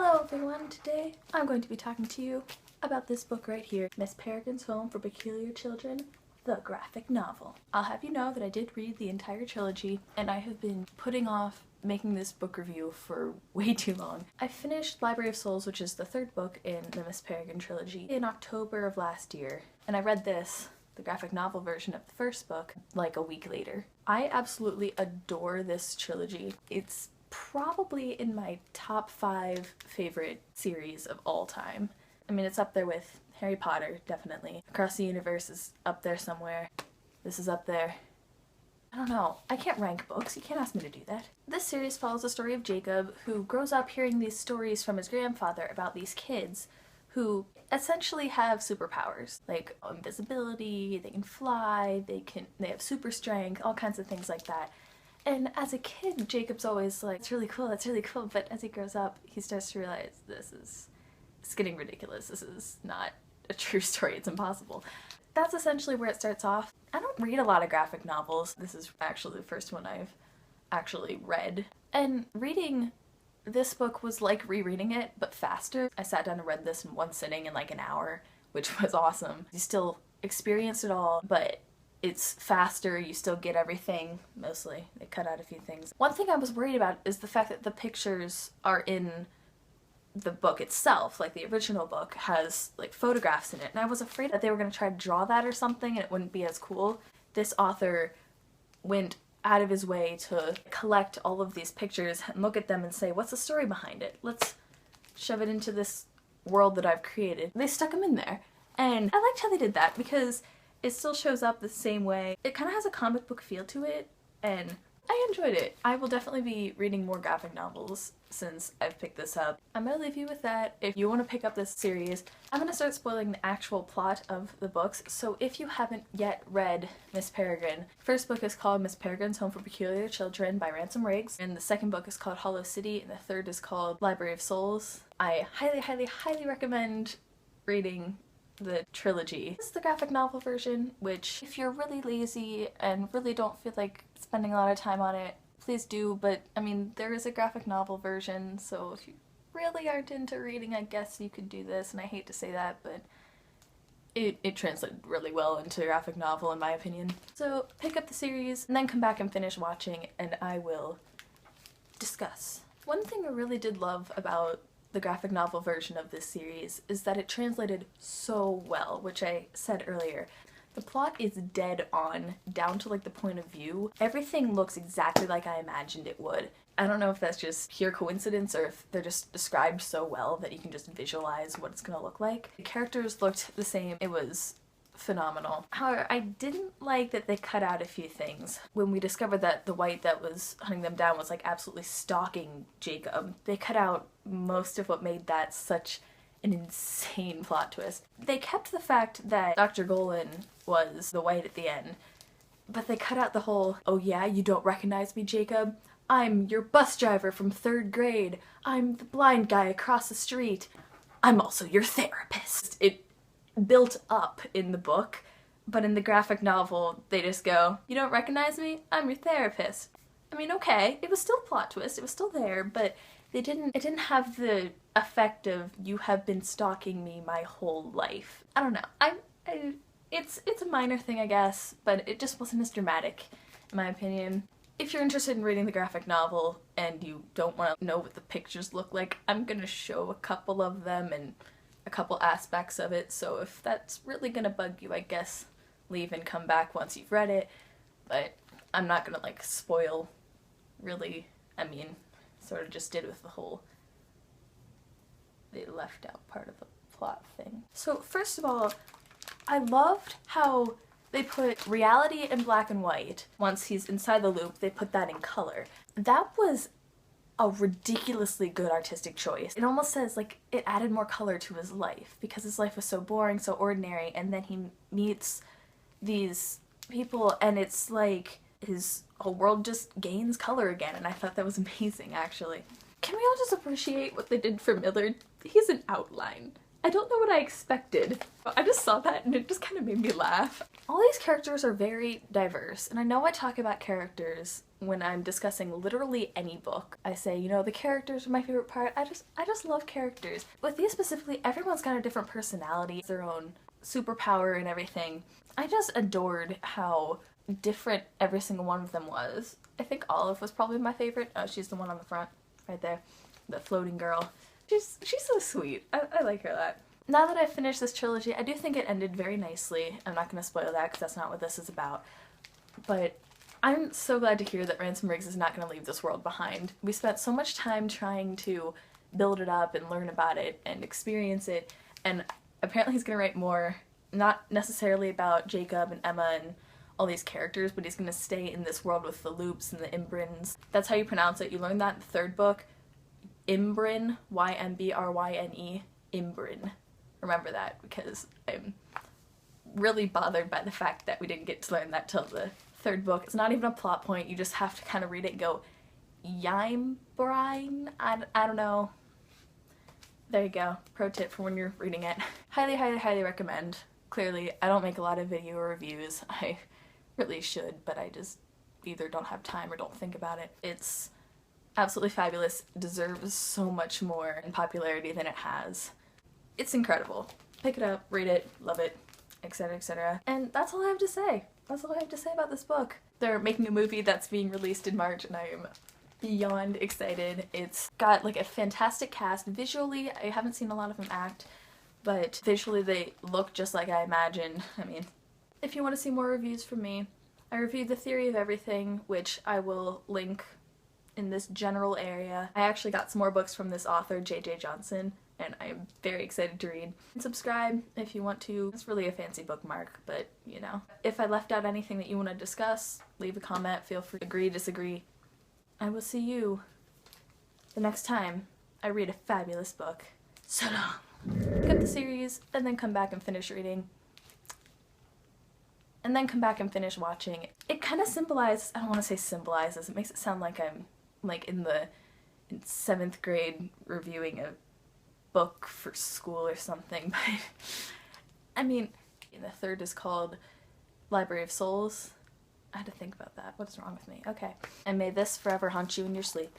Hello everyone, today I'm going to be talking to you about this book right here, Miss Peregrine's Home for Peculiar Children, the graphic novel. I'll have you know that I did read the entire trilogy and I have been putting off making this book review for way too long. I finished Library of Souls, which is the third book in the Miss Peregrine trilogy, in October of last year, and I read this, the graphic novel version of the first book, like a week later. I absolutely adore this trilogy. It's probably in my top 5 favorite series of all time. I mean, it's up there with Harry Potter, definitely. Across the Universe is up there somewhere. This is up there. I don't know. I can't rank books. You can't ask me to do that. This series follows the story of Jacob, who grows up hearing these stories from his grandfather about these kids who essentially have superpowers, like invisibility, they can fly, they have super strength, all kinds of things like that. And as a kid, Jacob's always like, it's really cool, but as he grows up, he starts to realize it's getting ridiculous. This is not a true story, it's impossible. That's essentially where it starts off. I don't read a lot of graphic novels. This is actually the first one I've actually read. And reading this book was like rereading it, but faster. I sat down and read this in one sitting in like an hour, which was awesome. You still experience it all, but it's faster, you still get everything, mostly. They cut out a few things. One thing I was worried about is the fact that the pictures are in the book itself, like the original book has like photographs in it, and I was afraid that they were going to try to draw that or something and it wouldn't be as cool. This author went out of his way to collect all of these pictures and look at them and say, what's the story behind it? Let's shove it into this world that I've created. They stuck them in there, and I liked how they did that because it still shows up the same way. It kind of has a comic book feel to it, and I enjoyed it. I will definitely be reading more graphic novels since I've picked this up. I'm gonna leave you with that. If you want to pick up this series, I'm gonna start spoiling the actual plot of the books, so if you haven't yet read Miss Peregrine, first book is called Miss Peregrine's Home for Peculiar Children by Ransom Riggs, and the second book is called Hollow City, and the third is called Library of Souls. I highly recommend reading the trilogy. This is the graphic novel version, which if you're really lazy and really don't feel like spending a lot of time on it, please do, but I mean, there is a graphic novel version, so if you really aren't into reading, I guess you could do this, and I hate to say that, but it translated really well into graphic novel in my opinion. So pick up the series and then come back and finish watching and I will discuss. One thing I really did love about the graphic novel version of this series is that it translated so well, which I said earlier. The plot is dead on, down to like the point of view. Everything looks exactly like I imagined it would. I don't know if that's just pure coincidence or if they're just described so well that you can just visualize what it's gonna look like. The characters looked the same. It was phenomenal. However, I didn't like that they cut out a few things. When we discovered that the white that was hunting them down was like absolutely stalking Jacob, they cut out most of what made that such an insane plot twist. They kept the fact that Dr. Golan was the white at the end, but they cut out the whole, oh yeah, you don't recognize me, Jacob? I'm your bus driver from 3rd grade. I'm the blind guy across the street. I'm also your therapist. It built up in the book, but in the graphic novel they just go, you don't recognize me? I'm your therapist. I mean, okay, it was still a plot twist, it was still there, but it didn't have the effect of you have been stalking me my whole life. I don't know. It's a minor thing, I guess, but it just wasn't as dramatic in my opinion. If you're interested in reading the graphic novel and you don't want to know what the pictures look like, I'm gonna show a couple of them and a couple aspects of it, so if that's really gonna bug you, I guess leave and come back once you've read it, but I'm not gonna like spoil, really. I mean, sort of just did with the whole they left out part of the plot thing. So first of all, I loved how they put reality in black and white. Once he's inside the loop, they put that in color. That was a ridiculously good artistic choice. It almost says like it added more color to his life because his life was so boring, so ordinary, and then he meets these people and it's like his whole world just gains color again, and I thought that was amazing actually. Can we all just appreciate what they did for Millard? He's an outline. I don't know what I expected. I just saw that and it just kind of made me laugh. All these characters are very diverse, and I know I talk about characters when I'm discussing literally any book. I say, you know, the characters are my favorite part. I just love characters. With these specifically, everyone's got a different personality, their own superpower and everything. I just adored how different every single one of them was. I think Olive was probably my favorite. Oh, she's the one on the front, right there. The floating girl. She's so sweet. I like her a lot. Now that I've finished this trilogy, I do think it ended very nicely. I'm not going to spoil that because that's not what this is about. But I'm so glad to hear that Ransom Riggs is not going to leave this world behind. We spent so much time trying to build it up and learn about it and experience it, and apparently he's going to write more, not necessarily about Jacob and Emma and all these characters, but he's going to stay in this world with the loops and the Imbrins. That's how you pronounce it. You learn that in the third book. Imbrin, Y-M-B-R-Y-N-E, Imbrin. Remember that, because I'm really bothered by the fact that we didn't get to learn that till the third book. It's not even a plot point, you just have to kind of read it and go, Yimbrine? I don't know. There you go. Pro tip for when you're reading it. Highly, highly, highly recommend. Clearly, I don't make a lot of video reviews. I really should, but I just either don't have time or don't think about it. It's absolutely fabulous. It deserves so much more in popularity than it has. It's incredible. Pick it up, read it, love it, etc, etc. And that's all I have to say. That's all I have to say about this book. They're making a movie that's being released in March and I am beyond excited. It's got like a fantastic cast. Visually, I haven't seen a lot of them act, but visually they look just like I imagined. I mean, if you want to see more reviews from me, I reviewed The Theory of Everything, which I will link in this general area. I actually got some more books from this author, J.J. Johnson, and I'm very excited to read. And subscribe if you want to. It's really a fancy bookmark, but you know. If I left out anything that you want to discuss, leave a comment, feel free to agree, disagree. I will see you the next time I read a fabulous book. So long. Pick up the series, and then come back and finish reading. And then come back and finish watching. It kind of symbolizes, I don't want to say symbolizes, it makes it sound like I'm like in 7th grade reviewing a book for school or something, but I mean, the third is called Library of Souls. I had to think about that. What's wrong with me? Okay. And may this forever haunt you in your sleep.